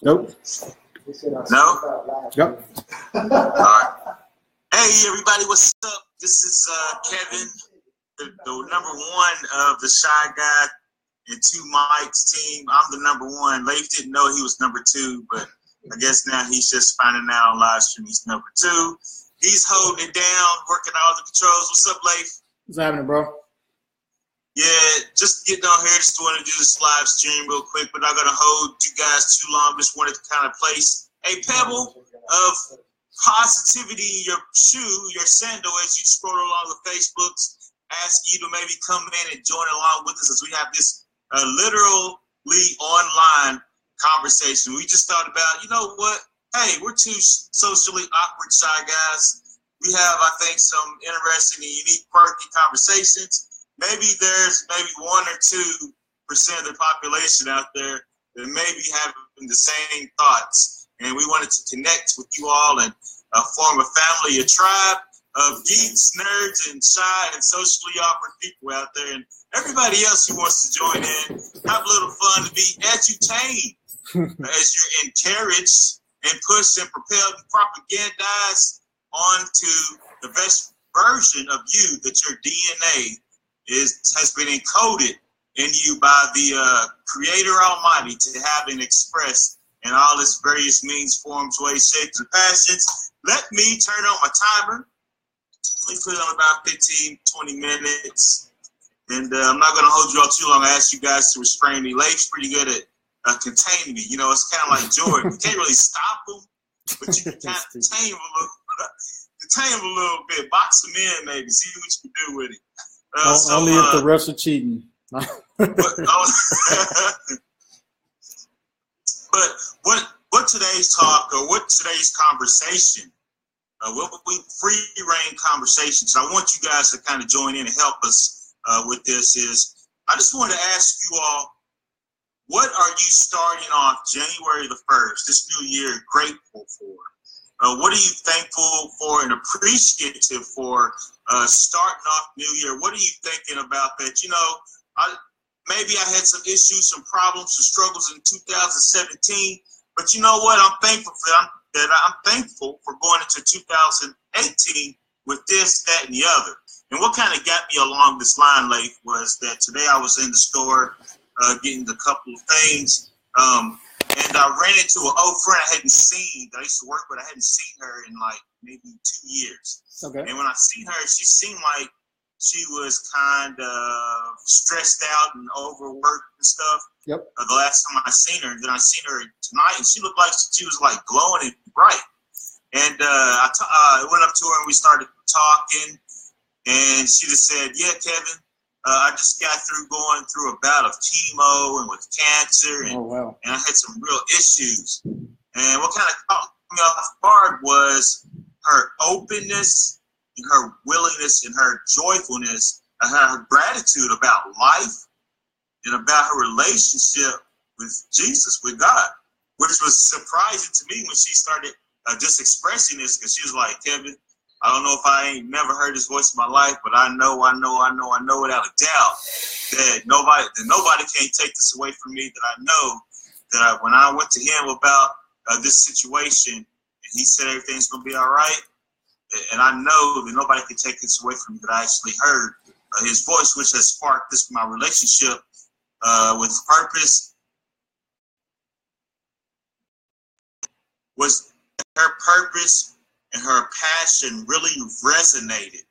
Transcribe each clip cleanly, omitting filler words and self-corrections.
Nope. No? Yep. All right. Hey, everybody, what's up? This is Kevin, the number one of the Shy Guy and Two Mics team. I'm the number one. Leif didn't know he was number two, but I guess now he's just finding out on live stream he's number two. He's holding it down, working all the controls. What's up, Leif? What's happening, bro? Yeah, just getting on here. Just wanted to do this live stream real quick, but not going to hold you guys too long. Just wanted to kind of place a pebble of positivity in your shoe, your sandal, as you scroll along the Facebooks. Ask you to maybe come in and join along with us as we have this literally online conversation. We just thought about, you know what? Hey, we're two socially awkward shy guys. We have, I think, some interesting and unique, quirky conversations. Maybe there's 1 or 2% of the population out there that may be having the same thoughts. And we wanted to connect with you all and form a family, a tribe of geeks, nerds, and shy and socially awkward people out there. And everybody else who wants to join in, have a little fun, to be edutained as you're encouraged and pushed and propelled and propagandized onto the best version of you, that your DNA has been encoded in you by the Creator Almighty to have and express in all its various means, forms, ways, shapes, and passions. Let me turn on my timer. Let me put it on about 15, 20 minutes. And I'm not going to hold you all too long. I ask you guys to restrain me. Leif's pretty good at containing me. You know, it's kind of like Jordan. You can't really stop him, but you can kind of contain him a little bit. Box him in, maybe. See what you can do with it. Only if the refs are cheating. But what today's talk, or what today's conversation, what we free reign conversations, I want you guys to kind of join in and help us with this, is I just want to ask you all, what are you starting off January the 1st, this new year, grateful for? What are you thankful for and appreciative for starting off new year? What are you thinking about that? You know, maybe I had some issues, some problems, some struggles in 2017, but you know what? I'm thankful for that. I'm thankful for going into 2018 with this, that, and the other. And what kind of got me along this line, Leif, was that today I was in the store getting a couple of things, and I ran into an old friend I hadn't seen, that I used to work with. I hadn't seen her in like maybe 2 years. Okay. And when I seen her, she seemed like she was kind of stressed out and overworked and stuff. Yep. The last time I seen her, and then I seen her tonight, and she looked like she was like glowing and bright. And I went up to her and we started talking, and she just said, "Yeah, Kevin, I just got through going through a bout of chemo and with cancer, and, oh, wow. and I had some real issues." And what kind of caught me off guard was her openness and her willingness and her joyfulness and her gratitude about life and about her relationship with Jesus, with God, which was surprising to me when she started just expressing this, because she was like, "Kevin, I don't know if I ain't never heard his voice in my life, but I know without a doubt that nobody can't take this away from me, that I know that when I went to him about this situation, and he said everything's going to be all right, and I know that nobody can take this away from me, that I actually heard his voice, which has sparked this, my relationship with purpose, was her purpose and her passion really resonated.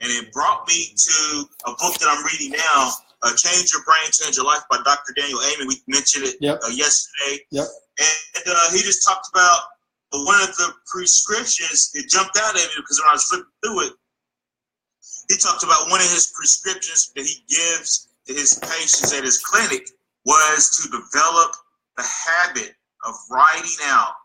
And it brought me to a book that I'm reading now, Change Your Brain, Change Your Life by Dr. Daniel Amen. We mentioned it yesterday. Yep. And he just talked about one of the prescriptions. It jumped out at me because when I was flipping through it, he talked about one of his prescriptions that he gives to his patients at his clinic was to develop the habit of writing out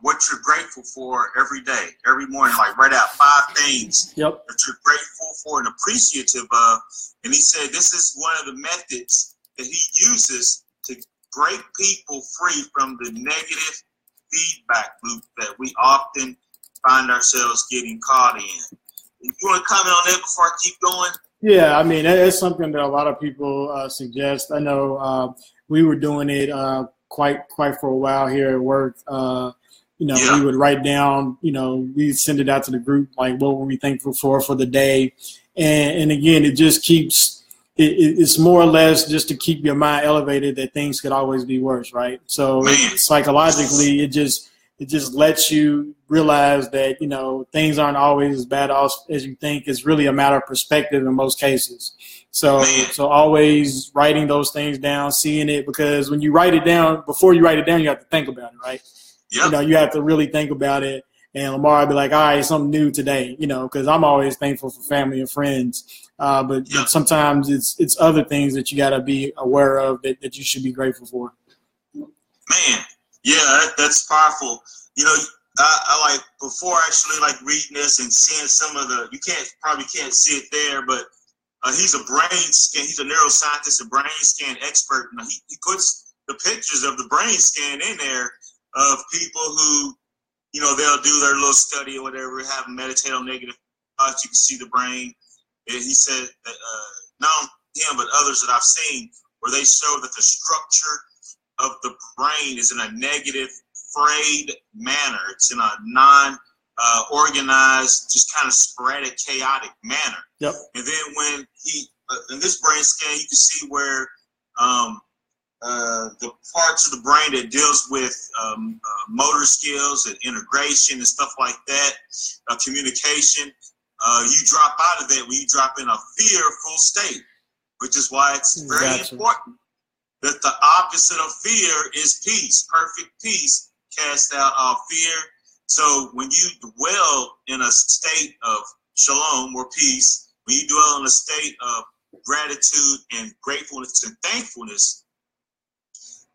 what you're grateful for every day, every morning. Like, write out 5 things that you're grateful for and appreciative of. And he said this is one of the methods that he uses to break people free from the negative feedback loop that we often find ourselves getting caught in. You want to comment on that before I keep going? Yeah, I mean, it's something that a lot of people suggest. I know we were doing it quite for a while here at work. We would write down, we'd send it out to the group, like what were we thankful for the day. And again, it just keeps, it's more or less just to keep your mind elevated that things could always be worse, right? So psychologically, it just lets you realize that, things aren't always as bad as you think. It's really a matter of perspective in most cases. So always writing those things down, seeing it, because when you write it down, before you write it down, you have to think about it, right? Yep. You have to really think about it. And Lamar would be like, all right, something new today, because I'm always thankful for family and friends. But sometimes it's other things that you got to be aware of that you should be grateful for. Man, yeah, that's powerful. I like, before actually like reading this and seeing some of the, probably can't see it there, but he's a neuroscientist, a brain scan expert. And he puts the pictures of the brain scan in there of people who, they'll do their little study or whatever, have them meditate on negative thoughts. You can see the brain. And he said that not him, but others that I've seen, where they show that the structure of the brain is in a negative, frayed manner. It's in a non-organized, just kind of sporadic, chaotic manner. Yep. And then when in this brain scan, you can see where the parts of the brain that deals with motor skills and integration and stuff like that, communication, you drop out of that when you drop in a fearful state, which is why it's very important that the opposite of fear is peace. Perfect peace cast out all fear. So when you dwell in a state of shalom or peace, when you dwell in a state of gratitude and gratefulness and thankfulness,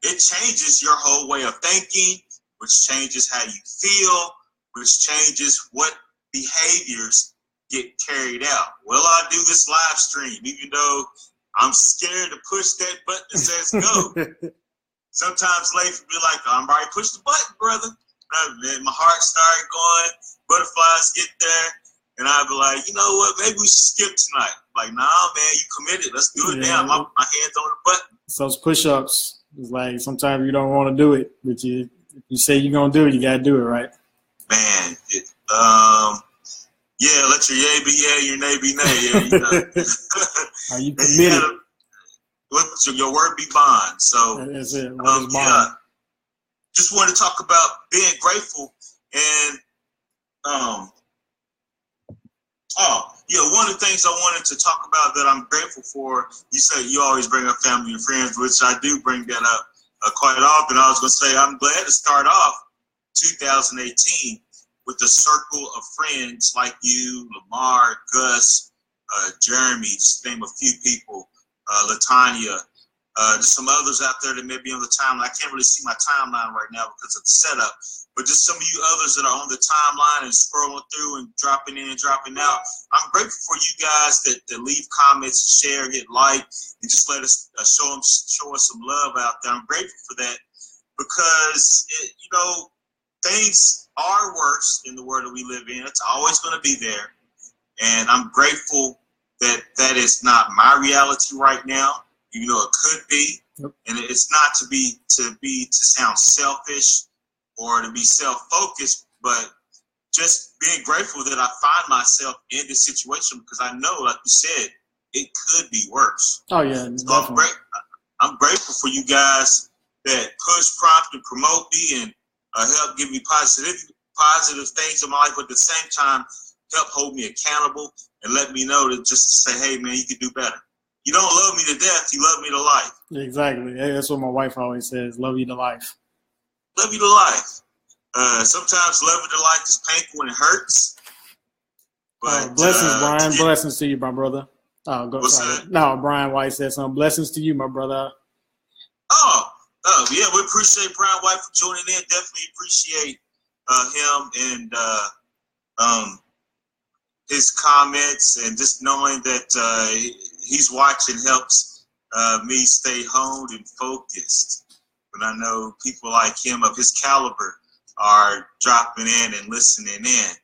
it changes your whole way of thinking, which changes how you feel, which changes what behaviors get carried out. Will I do this live stream, even though I'm scared to push that button that says go? Sometimes Leif would be like, I'm already pushed the button, brother. And my heart started going, butterflies get there, and I'd be like, you know what, maybe we should skip tonight. Like, nah, man, you committed. Let's do it now. My hand's on the button. So it's push-ups. It's like sometimes you don't want to do it, but if you say you're going to do it, you got to do it, right? Man, let your yay be yay, your nay be nay. Are you committed? Let your word be bond. So that's it. What is bond? Just wanted to talk about being grateful and one of the things I wanted to talk about that I'm grateful for, you said you always bring up family and friends, which I do bring that up quite often. I was going to say I'm glad to start off 2018 with a circle of friends like you, Lamar, Gus, Jeremy, just to name a few people, Latanya, there's some others out there that may be on the timeline. I can't really see my timeline right now because of the setup, but just some of you others that are on the timeline and scrolling through and dropping in and dropping out. I'm grateful for you guys that leave comments, share, hit like, and just let us show us some love out there. I'm grateful for that because things are worse in the world that we live in. It's always going to be there, and I'm grateful that is not my reality right now. Even though it could be, and it's not to sound selfish or to be self-focused, but just being grateful that I find myself in this situation because I know, like you said, it could be worse. Oh yeah, so I'm grateful for you guys that push, prompt, and promote me and help give me positive things in my life, but at the same time help hold me accountable and let me know that just to say, hey man, you can do better. You don't love me to death, you love me to life. Exactly. That's what my wife always says, love you to life. Love you to life. Sometimes love you to life is painful and it hurts. But, blessings, Brian. Blessings to you, my brother. What's that? No, Brian White said something. Blessings to you, my brother. Yeah, we appreciate Brian White for joining in. Definitely appreciate him and his comments, and just knowing that he's watching helps me stay honed and focused. But I know people like him of his caliber are dropping in and listening in.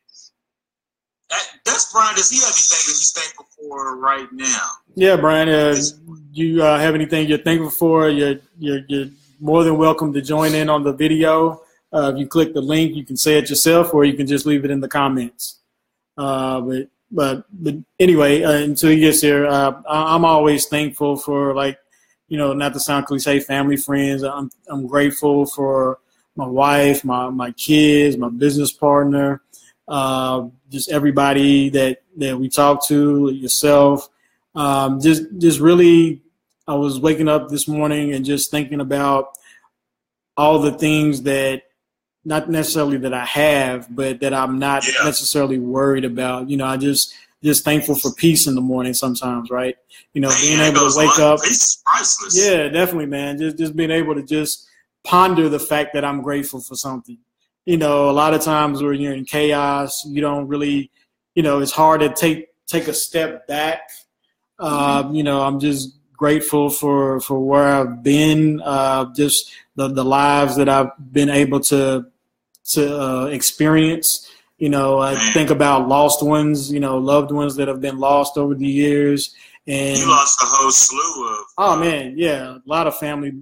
That's Brian. Does he have anything that he's thankful for right now? Yeah, Brian. You have anything you're thankful for? You're more than welcome to join in on the video. If you click the link, you can say it yourself, or you can just leave it in the comments. But anyway, until he gets here, I'm always thankful for, like, not to sound cliche, family, friends. I'm grateful for my wife, my kids, my business partner, just everybody that we talk to, yourself. Just really, I was waking up this morning and just thinking about all the things that, not necessarily that I have, but that I'm not necessarily worried about. I just thankful for peace in the morning sometimes, right? Being able to wake up. Peace is priceless. Yeah, definitely, man. Just being able to just ponder the fact that I'm grateful for something. A lot of times when you're in chaos, you don't really, it's hard to take a step back. I'm just grateful for where I've been, just the lives that I've been able to experience. I think about lost ones, loved ones that have been lost over the years. And you lost a whole slew of. Oh man, yeah, a lot of family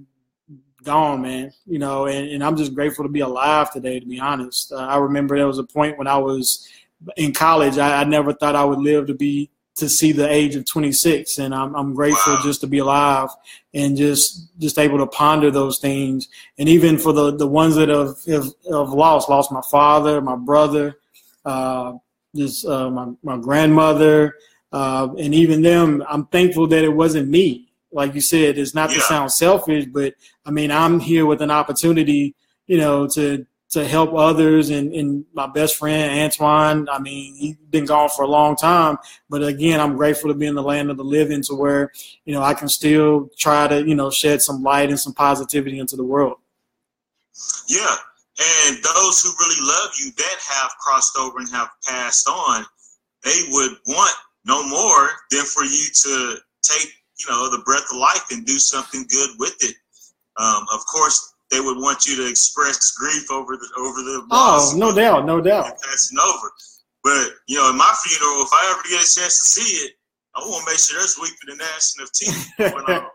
gone, man. And I'm just grateful to be alive today, to be honest. I remember there was a point when I was in college. I never thought I would live to see the age of 26, and I'm grateful just to be alive and just able to ponder those things. And even for the ones that have lost my father, my brother, my grandmother, and even them, I'm thankful that it wasn't me. Like you said, it's not to sound selfish, but I mean, I'm here with an opportunity, to help others. And my best friend, Antoine, I mean, he's been gone for a long time. But again, I'm grateful to be in the land of the living, to where, I can still try to, shed some light and some positivity into the world. Yeah. And those who really love you that have crossed over and have passed on, they would want no more than for you to take, the breath of life and do something good with it. Of course, they would want you to express grief over the loss. Oh, no doubt. Passing over. But, in my funeral, if I ever get a chance to see it, I want to make sure there's weeping and gnashing of teeth going on.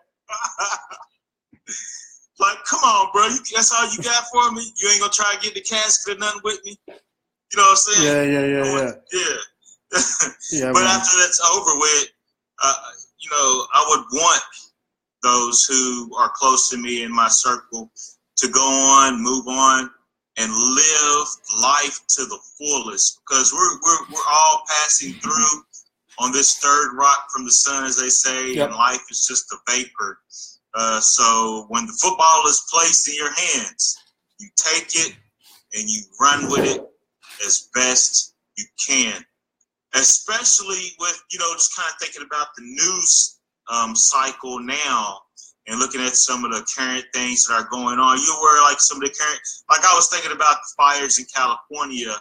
Like, come on, bro. That's all you got for me? You ain't going to try to get the casket or nothing with me? You know what I'm saying? Yeah. But after that's over with, I would want those who are close to me in my circle to go on, move on, and live life to the fullest, because we're all passing through on this third rock from the sun, as they say, and life is just a vapor. So when the football is placed in your hands, you take it and you run with it as best you can. Especially with, just kind of thinking about the news cycle now, and looking at some of the current things that are going on. You're aware, like, some of the current, like I was thinking about the fires in California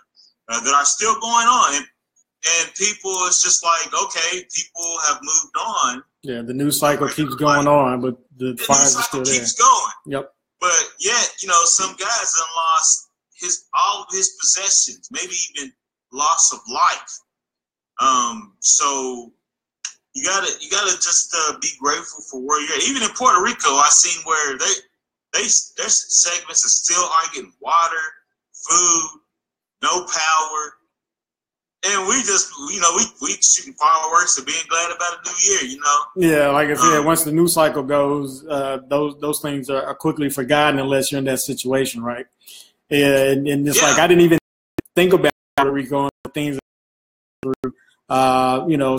that are still going on. And people, it's just like, okay, people have moved on. Yeah, the news cycle keeps going on, but the fires are still there. Keeps going. Yep. But yet, some guys have lost all of his possessions, maybe even loss of life. So you gotta just be grateful for where you're at. Even in Puerto Rico, I seen where there's segments that still aren't getting water, food, no power, and we just we shooting fireworks and being glad about a new year. Yeah, like I said, once the news cycle goes, those things are quickly forgotten unless you're in that situation, right? And it's like I didn't even think about Puerto Rico and the things through.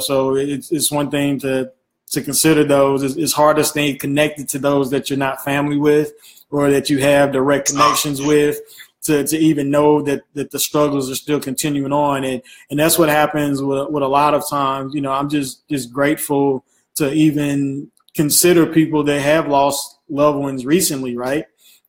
So it's one thing to consider those. It's hard to stay connected to those that you're not family with or that you have direct connections with to even know that the struggles are still continuing on. And that's what happens with a lot of times. I'm just grateful to even consider people that have lost loved ones recently, right?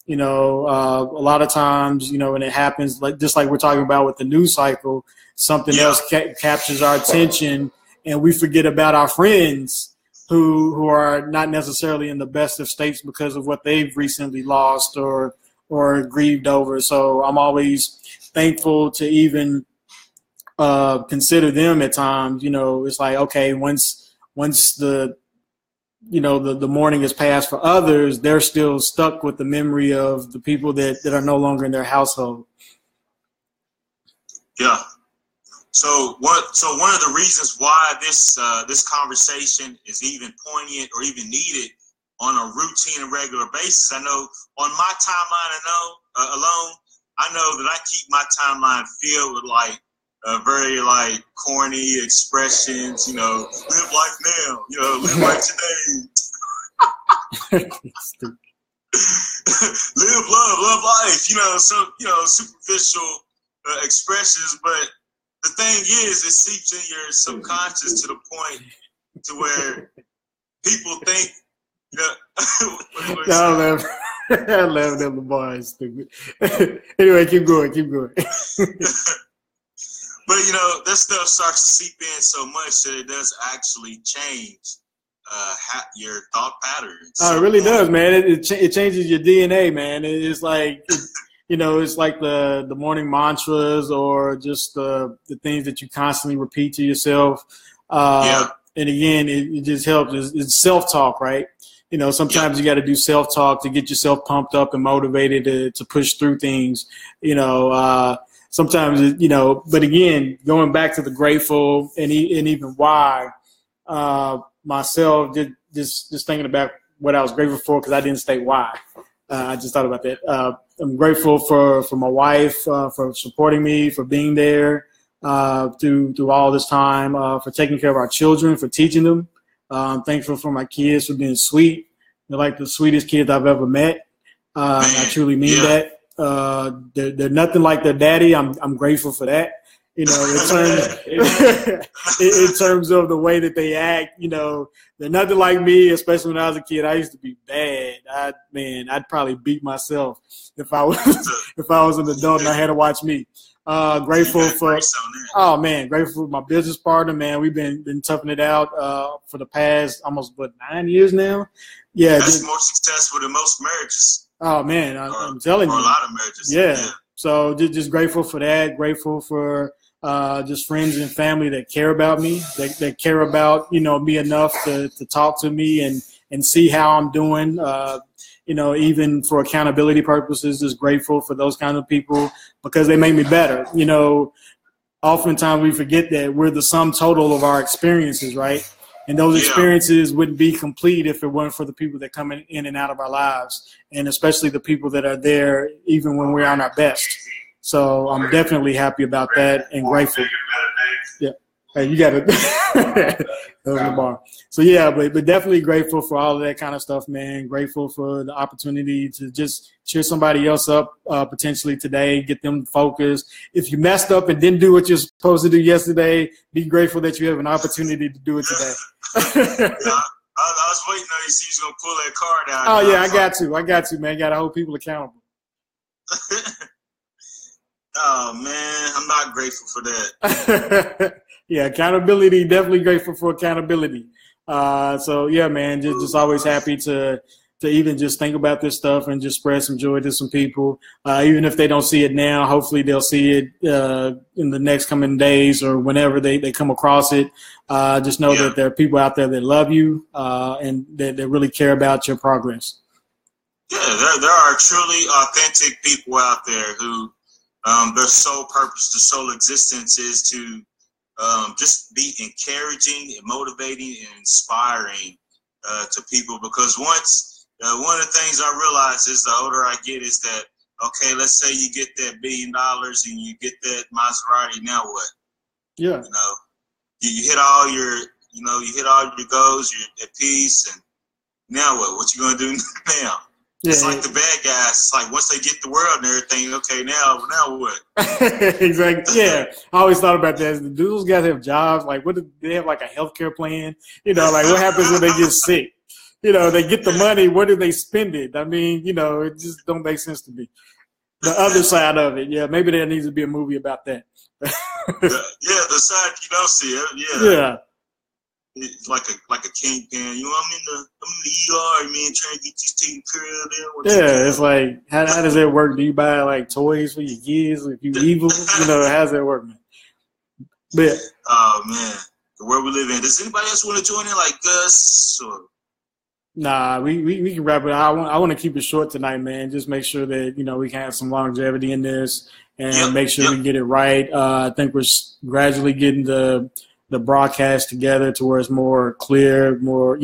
A lot of times, when it happens, just like we're talking about with the news cycle, something else captures our attention, and we forget about our friends who are not necessarily in the best of states because of what they've recently lost or grieved over. So I'm always thankful to even consider them at times. It's like, okay, once the the morning has passed for others, they're still stuck with the memory of the people that are no longer in their household. Yeah. So one of the reasons why this conversation is even poignant or even needed on a routine and regular basis, I know on my timeline alone, I know that I keep my timeline filled with like very like corny expressions, live life now, live life today. Live, love life, some superficial expressions, but the thing is, it seeps in your subconscious to the point to where people think, I love them bars, stupid. Anyway, keep going. But that stuff starts to seep in so much that it does actually change your thought patterns. Oh, it really does, man. It changes your DNA, man. It's like it's like the morning mantras or just the things that you constantly repeat to yourself. And again, it just helps. It's self-talk, right? Sometimes you got to do self-talk to get yourself pumped up and motivated to push through things. Sometimes, but again, going back to the grateful and even why, myself, just thinking about what I was grateful for, because I didn't state why. I just thought about that. I'm grateful for my wife, for supporting me, for being there through all this time, for taking care of our children, for teaching them. I'm thankful for my kids for being sweet. They're like the sweetest kids I've ever met. I truly mean that. They're nothing like their daddy. I'm grateful for that. In terms of the way that they act, they're nothing like me, especially when I was a kid. I used to be bad. I'd probably beat myself if I was an adult and I had to watch me. Grateful for my business partner, man. We've been toughing it out for the past almost 9 years now. Yeah, that's more successful than most marriages. Oh man, I'm telling you, a lot of marriages. Yeah. So just grateful for that. Grateful for just friends and family that care about me, that care about me enough to talk to me and see how I'm doing. Even for accountability purposes, just grateful for those kind of people because they make me better. Oftentimes we forget that we're the sum total of our experiences, right? And those experiences wouldn't be complete if it weren't for the people that come in and out of our lives, and especially the people that are there even when we're on our best. So I'm definitely happy about that and grateful. Yeah. Hey, you got it. That was the bar. So yeah, but definitely grateful for all of that kind of stuff, man. Grateful for the opportunity to just cheer somebody else up potentially today, get them focused. If you messed up and didn't do what you're supposed to do yesterday, be grateful that you have an opportunity to do it today. I was waiting on you to see who's gonna pull that card out. Oh yeah, I got to, man. Got to hold people accountable. Oh man, I'm not grateful for that. Yeah, accountability. Definitely grateful for accountability. So yeah, man, just always happy to even just think about this stuff and just spread some joy to some people. Even if they don't see it now, hopefully they'll see it in the next coming days or whenever they come across it. Just know that there are people out there that love you and that really care about your progress. Yeah, there are truly authentic people out there who their sole purpose, their sole existence is to just be encouraging and motivating and inspiring to people. Because once one of the things I realize is the older I get is that, okay, let's say you get that $1 billion and you get that Maserati, now what? Yeah. You hit all your, you hit all your goals, you're at peace, and now what? What you gonna do now? Yeah, it's like the bad guys. It's like once they get the world and everything, okay, now what? Exactly. Yeah, I always thought about that. Do those guys have jobs? Like, what do they have? Like a healthcare plan? Like what happens when they get sick? They get the money. Where do they spend it? I mean, it just don't make sense to me. The other side of it, yeah, maybe there needs to be a movie about that. The side you don't see it. Yeah. It's like a kingpin. I'm in the ER, man, trying to get you taken care of. Yeah, it's like, how does that work? Do you buy like toys for your kids if you evil? How's that work, man? But oh man, the world we live in. Does anybody else want to join in, like Gus or Nah, we can wrap it. I want to keep it short tonight, man. Just make sure that we can have some longevity in this, Yep, and make sure yep. we get it right. I think we're gradually getting the broadcast together to where it's more clear, more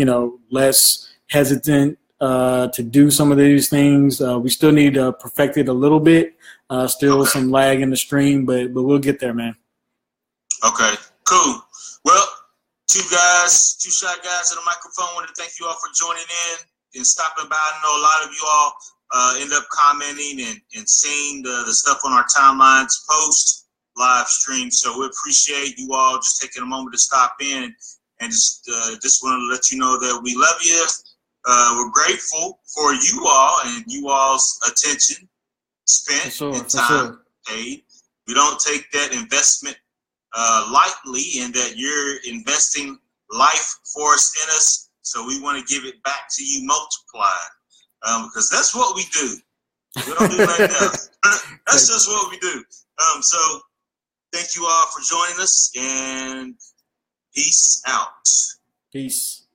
less hesitant to do some of these things. We still need to perfect it a little bit. Still Okay. some lag in the stream, but we'll get there, man. Okay, cool. Well, two shy guys at the microphone. Want to thank you all for joining in and stopping by. I know a lot of you all end up commenting and seeing the stuff on our timelines post live stream. So we appreciate you all just taking a moment to stop in and just want to let you know that we love you. We're grateful for you all and you all's attention spent and time paid. We don't take that investment lightly, in that you're investing life force in us, so we want to give it back to you multiplied, because that's what we do. We don't do nothing else. That's just what we do. So thank you all for joining us, and peace out. Peace.